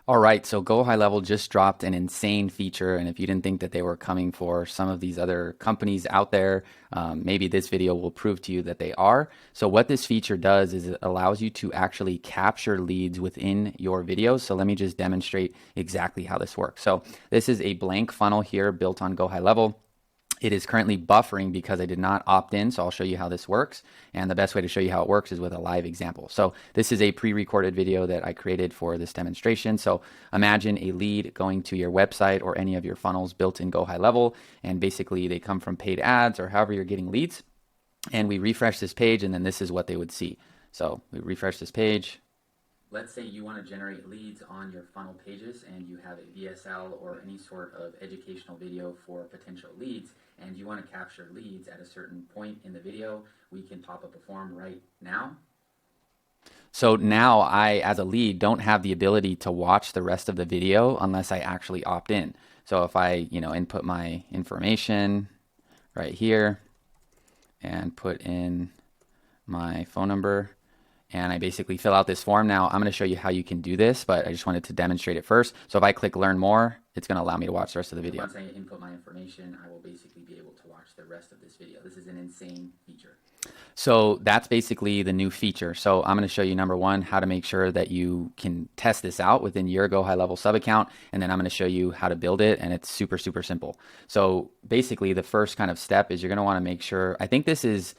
All right, so GoHighLevel just dropped an insane feature, and if you didn't think that they were coming for some of these other companies out there, maybe this video will prove to you that they are. So what this feature does is it allows you to actually capture leads within your videos. So let me just demonstrate exactly how this works. So this is a blank funnel here built on GoHighLevel. It is currently buffering because I did not opt in, so I'll show you how this works. And the best way to show you how it works is with a live example. So this is a pre-recorded video that I created for this demonstration. So imagine a lead going to your website or any of your funnels built in GoHighLevel, and basically they come from paid ads or however you're getting leads. And we refresh this page, and then this is what they would see. So we refresh this page. Let's say you want to generate leads on your funnel pages and you have a VSL or any sort of educational video for potential leads, and you want to capture leads at a certain point in the video. We can pop up a form right now. So now I, as a lead, don't have the ability to watch the rest of the video unless I actually opt in. So if I, input my information right here and put in my phone number, and I basically fill out this form. Now I'm going to show you how you can do this, but I just wanted to demonstrate it first. So if I click learn more, it's going to allow me to watch the rest of the video. Once I input my information, I will basically be able to watch the rest of this video. This is an insane feature. So that's basically the new feature. So I'm going to show you, number one, how to make sure that you can test this out within your GoHighLevel sub account. And then I'm going to show you how to build it. And it's super, super simple. So basically the first kind of step is you're going to want to make sure, I think this is,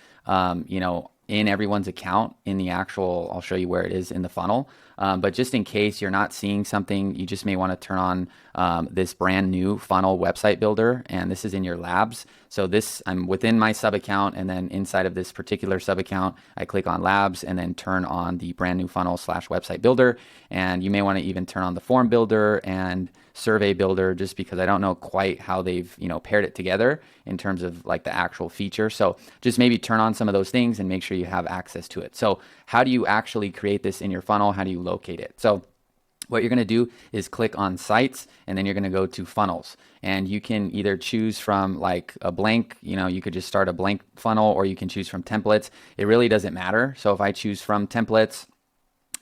in everyone's account in the actual, I'll show you where it is in the funnel. But just in case you're not seeing something, you just may want to turn on this brand new funnel website builder, and this is in your labs. So this, I'm within my sub account, and then inside of this particular sub account, I click on labs and then turn on the brand new funnel / website builder. And you may want to even turn on the form builder and survey builder, just because I don't know quite how they've paired it together in terms of like the actual feature. So just maybe turn on some of those things and make sure you have access to it. So how do you actually create this in your funnel? How do you locate it? So what you're going to do is click on sites, and then you're going to go to funnels, and you can either choose from like a blank, you could just start a blank funnel, or you can choose from templates. It really doesn't matter. So if I choose from templates,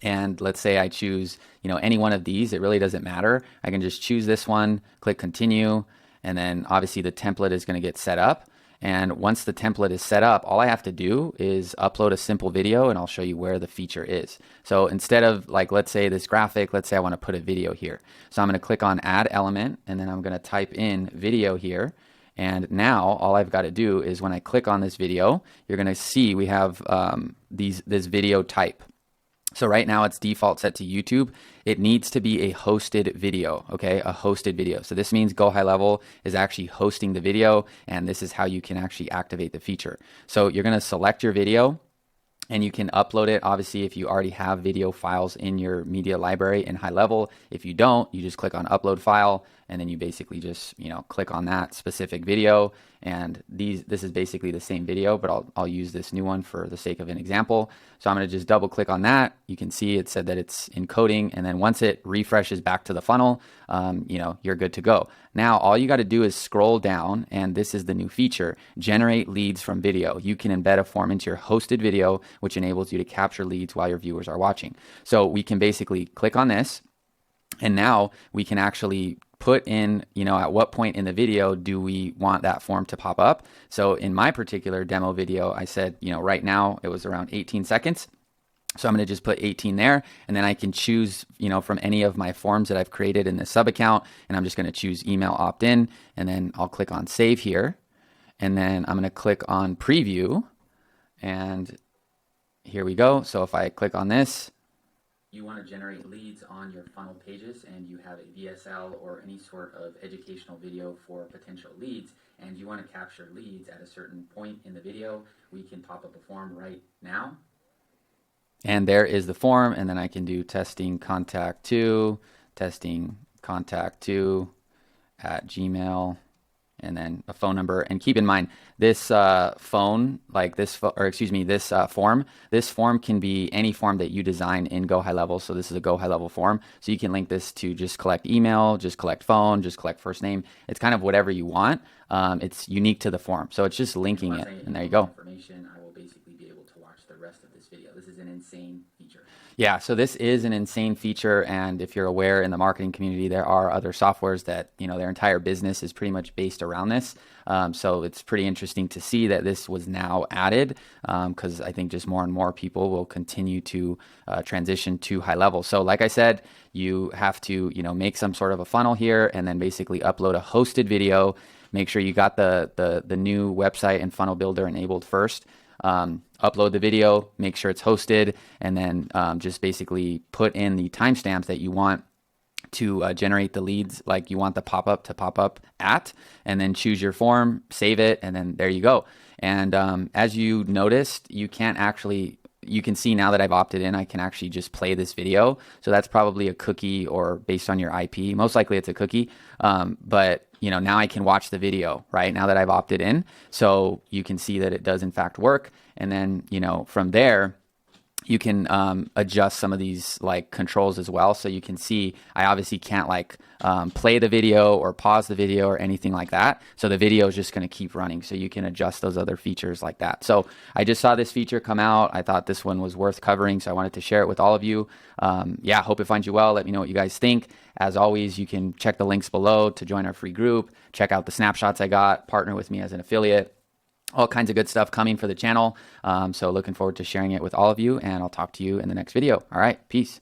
and let's say I choose, any one of these, it really doesn't matter. I can just choose this one, click continue, and then obviously the template is going to get set up. And once the template is set up, all I have to do is upload a simple video, and I'll show you where the feature is. So instead of like, let's say this graphic, let's say I want to put a video here. So I'm going to click on add element, and then I'm going to type in video here. And now all I've got to do is when I click on this video, you're going to see we have this video type. So right now it's default set to YouTube. It needs to be a hosted video, okay? A hosted video. So this means GoHighLevel is actually hosting the video, and this is how you can actually activate the feature. So you're gonna select your video, and you can upload it. Obviously, if you already have video files in your media library in HighLevel. If you don't, you just click on upload file, and then you basically just click on that specific video. And this is basically the same video, but I'll use this new one for the sake of an example. So I'm going to just double click on that. You can see it said that it's encoding, and then once it refreshes back to the funnel, you're good to go. Now all you got to do is scroll down, and this is the new feature: generate leads from video. You can embed a form into your hosted video, which enables you to capture leads while your viewers are watching. So we can basically click on this, and now we can actually put in, at what point in the video do we want that form to pop up. So in my particular demo video, I said, right now it was around 18 seconds. So I'm going to just put 18 there, and then I can choose, from any of my forms that I've created in the sub account, and I'm just going to choose email opt-in, and then I'll click on save here, and then I'm going to click on preview, and here we go. So if I click on this, you want to generate leads on your funnel pages, and you have a VSL or any sort of educational video for potential leads, and you want to capture leads at a certain point in the video, we can pop up a form right now. And there is the form, and then I can do testing contact to at Gmail, and then a phone number. And keep in mind, this form, this form can be any form that you design in GoHighLevel. So this is a GoHighLevel form. So you can link this to just collect email, just collect phone, just collect first name. It's kind of whatever you want. It's unique to the form. So it's just linking it, and there you go. I will basically be able to watch the rest of this video. This is an insane feature. Yeah, so this is an insane feature, and if you're aware in the marketing community, there are other softwares that, their entire business is pretty much based around this. So it's pretty interesting to see that this was now added, because I think just more and more people will continue to transition to high level. So like I said, you have to, make some sort of a funnel here and then basically upload a hosted video. Make sure you got the new website and funnel builder enabled first. Upload the video, make sure it's hosted, and then just basically put in the timestamps that you want to generate the leads, like you want the pop-up to pop up at, and then choose your form, save it, and then there you go. And as you noticed, you can see now that I've opted in, I can actually just play this video. So that's probably a cookie, or based on your IP. Most likely it's a cookie. But now I can watch the video, right? Now that I've opted in. So you can see that it does in fact work. And then, from there, you can adjust some of these like controls as well. So you can see, I obviously can't play the video or pause the video or anything like that. So the video is just going to keep running. So you can adjust those other features like that. So I just saw this feature come out. I thought this one was worth covering, so I wanted to share it with all of you. Yeah, hope it finds you well. Let me know what you guys think. As always, you can check the links below to join our free group, check out the snapshots I got, partner with me as an affiliate. All kinds of good stuff coming for the channel. So looking forward to sharing it with all of you, and I'll talk to you in the next video. All right, peace.